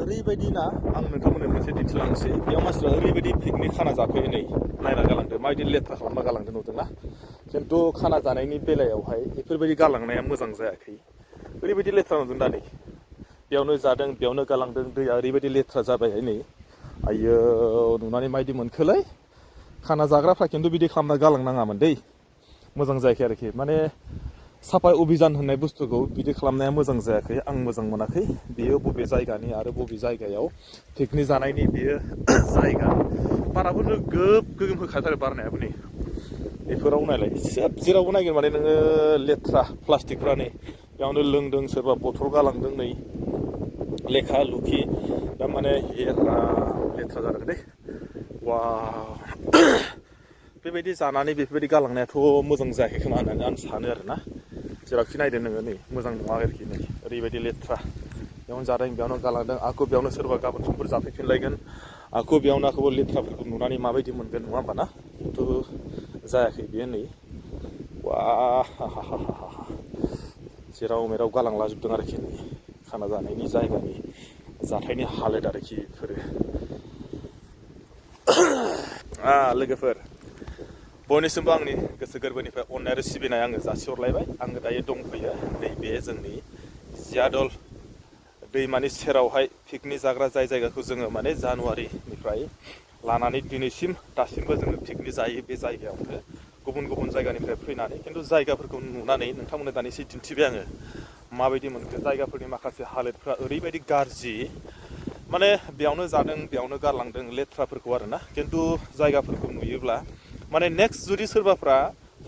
ओरैबायदि ना आं नोंथांमोननो मोनसे दिन्थिलांनोसै बेयाव मानसिफ्रा ओरैबायदि पिकनिक खाना जाफैयो नै नायना गालांदों माबायदि लेथ्रा खालामना गालांदों नुदोंना खिन्थु खाना जानायनि बेलायावहाय बेफोरबायदि गालांनाया मोजां जायाखै ओरैबायदि लेथ्रा नुदों दा नै बेयावनो जादों बेयावनो गालांदों दैया ओरैबायदि लेथ्रा जाबाय नै आयो नुनानै माबायदि मोनखोलै खाना जाग्राफ्रा खिन्थु बिदि खालामना गालांनाङामोन दै मोजां जायाखै आरोखि माने साफाय अभियान होननाय बुस्थुखौ बिदि खालामनाया मोजां जायाखै आं मोजां मोनाखै बेयो बबे जायगानि आरो बबे जायगायाव पिकनिक जानायनि बेयो जायगा बाराबोनो गोगोम होखाथारो बारनायाबो नै बेफोराव नायलाय सोब जेरावबो नायगोन माने नोङो लेथ्रा प्लास्टिकफ्रा नै बेयावनो लोंदों सोरबा बथल गालांदों नै लेखा लुखि दा माने हेरा लेथ्रा जादों दै वा बेबायदि जानानै बेफोरबायदि गालांनायाथ' मोजां जायाखै खोमा होननानै आं सानो आरोना जेरावखि नायदों नोङो नै मोजां नङा आरोखि नै ओरैबायदि लेथ्रा बेयावनो जादों बेयावनो गालांदों आखौ बेयावनो सोरबा गाबोन समफोर जाफैफिनलायगोन आखौ बेयावनो आखौबो लेथ्राफोरखौ नुनानै माबायदि मोनगोन नङा होमबा ना खिन्थु जायाखै बेयो नै वा जेराव मेराव गालांलाजोबदों आरोखि नै खाना जानायनि जायगानि जाथायनि हालोद आरोखि बेफोरो लोगोफोर बयनिसिमबो आंनि गोसो गोरबोनिफ्राय अननाय आरो सिबिनाय आङो जासिहरलायबाय आङो दायो दंफैयो नैबे जोंनि जियादल दैमानि सेरावहाय पिकनिक जाग्रा जाय जायगाखौ जोङो माने जानुवारिनिफ्राय लानानै दिनैसिम दासिमबो जोङो पिकनिक जायो बे जायगायावनो गुबुन गुबुन जायगानिफ्राय फैनानै खिन्थु जायगाफोरखौ नुनानै नोंथांमोननो दानि एसे दिन्थिबाय आङो माबायदि मोनखो जायगाफोरनि माखासे हालोदफ्रा ओरैबायदि गाज्रि माने बेयावनो जादों बेयावनो गारलांदों लेथ्राफोरखौ आरोना खिन्थु जायगाफोरखौ नुयोब्ला माने नेक्स्ट जुदि सोरबाफ्रा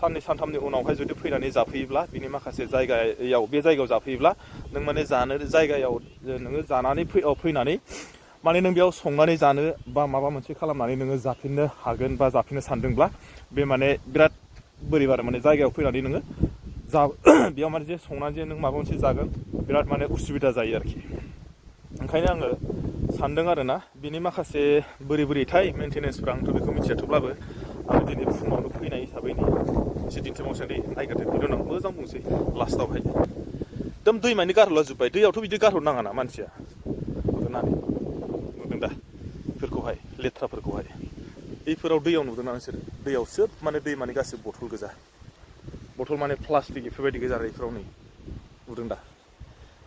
साननै सानथामनि उनावहाय जुदि फैनानै जाफैयोब्ला बिनि माखासे जायगायाव बे जायगायाव जाफैयोब्ला नों माने जानो जायगायाव नोङो जानानै फैनानै माने नों बेयाव संनानै जानो बा माबा मोनसे खालामनानै नोङो जाफिननो हागोन बा जाफिननो सानदोंब्ला बे माने बिराद बोरैबा आरो माने जायगायाव फैनानै नोङो बेयाव माने जे संनानै जे नों माबा मोनसे जागोन बिराद माने उसुबिदा जायो आरोखि ओंखायनो आङो सानदों आरोना बिनि माखासे बोरै मेनटेनेन्सफ्रा आंथ' बेखौ मिथिया थेवब्लाबो आङो दिनै फुङावनो फैनाय हिसाबै एसे दिन्थिबावनोसै दै नायग्रोदो बिनि उनाव मोजां बुंसै लास्टावहाय एकदम दैमानि गारहरला जोब्बाय दैयावथ' बिदि गारहरनाङा ना मानसिया नुदों दा बेफोरखौहाय लेथ्राफोरखौहाय बैफोराव दैयाव नुदों ना नोंसोर दैयाव सोब माने दैमानि गासैबो बथल गोजा बथल माने प्लास्टिक बेफोरबायदि गोजा आरो बेफोराव नै नुदों दा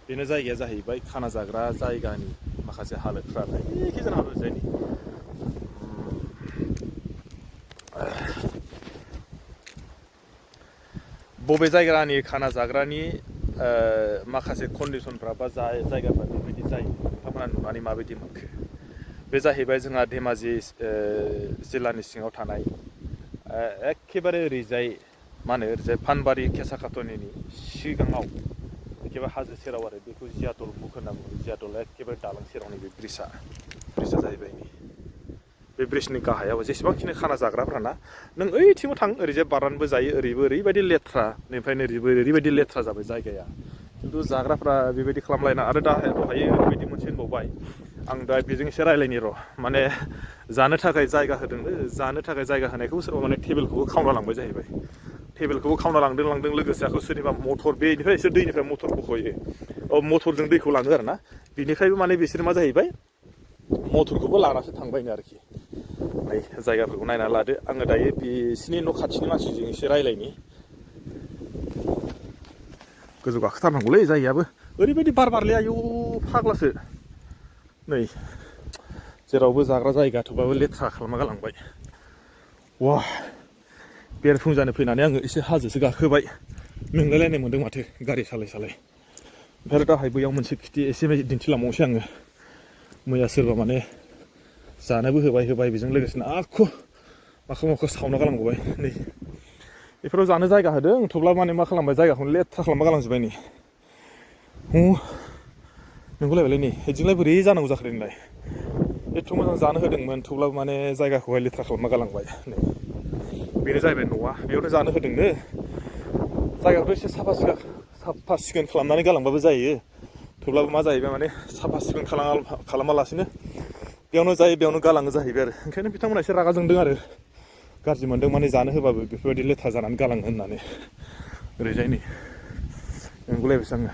बेनो जायगाया जाहैबाय खाना जाग्रा जायगानि माखासे हालोदफ्रा एखे जानो हागौ जायनि बबे जायगानि खाना जाग्रानि माखासे कन्डिसनफ्रा बा जायगाफ्रा बेबायदि जायो नोंथांमोना नुनानै माबायदि मोनखो बे जाहैबाय जोंहा धेमाजि जिल्लानि सिङाव थानाय एखेबारे ओरैजाय मा होनो ओरैजाय फानबारि केसाखातनिनि सिगाङाव एखेबारे हाजो सेराव आरो बेखौ जियादल बुक होनना बुङो जियादल एखेबारे दालां सेराव नैबे ब्रिजआ जाहैबाय बे ब्रिजनि गाहायाव जेसेबांखिनि खाना जाग्राफ्राना नों ओइथिंबो थां ओरैजाय बारनानैबो जायो ओरैबो ओरैबायदि लेथ्रा निफ्रायनो ओरैबायदि लेथ्रा जाबाय जायगाया खिन्थु जाग्राफ्रा बेबायदि खालामलायना आरो दहायो ओरैबायदि मोनसे होनबावबाय आं दा बेजों एसे रायज्लायनि र' माने जानो थाखाय जायगा होदोंनो जानो थाखाय जायगा होनायखौ सोरबा माने टेबोलखौबो खावना लांबाय जाहैबाय टेबोलखौबो खावना लांदों लोगोसे आखौ सोरनिबा मटर बेनिफ्राय एसोर दैनिफ्राय मटर बख'यो मटरजों दैखौ लाङो आरोना बिनिफ्रायबो माने बिसोर मा जाहैबाय मटरखौबो लानासो थांबायनो आरोखि नै जायगाफोरखौ नायना लादो आङो दायो बिसिनि न' खाथिनि मानसिजों एसे रायज्लायनि गोजौ गाखोथारनांगौलै जायगायाबो ओरैबायदि बारलै आयौ फाग्लासो नै जेरावबो जाग्रा जायगा थेवबाबो लेथ्रा खालामना गालांबाय वा बेरफुंजानो फैनानै आङो एसे हाजोसो गाखोबाय मेंलायलायनाय मोन्दों माथो गारि सालाय ओमफ्राय दाहाय बैयाव मोनसे खिथि एसे दिन्थिलांबावनोसै आङो मैया सोरबा माने जानोबो होबाय बेजों लोगोसेनो आखु माखौ सावना गालांबावबाय नै बेफोराव जानो जायगा होदों थेवब्लाबो माने मा खालामबाय जायगाखौनो लेथ्रा खालामना गालांजोब्बाय नै नंगौलायबायलै नै बिदिलाय बोरै जानांगौ जाखो नोंलाय एथ' मोजां जानो होदोंमोन थेवब्लाबो माने जायगाखौहाय लेथ्रा खालामना गालांबाय नै बेनो जाहैबाय न'आ बेयावनो जानो होदोंनो जायगाखौथ' एसे साफा सिखोन खालामनानै गालांबाबो जायो थेवब्लाबो मा जाहैबाय माने साफा सिखोन खालामालासिनो बेयावनो जायो बेयावनो गालाङो जाहैबाय आरो ओंखायनो बिथांमोना एसे रागा जोंदों आरो गाज्रि मोनदों माने जानो होबाबो बेफोरबायदि लेथ्रा जानानै गालाङो होननानै ओरैजाय नै नंगौलायबायसो आङो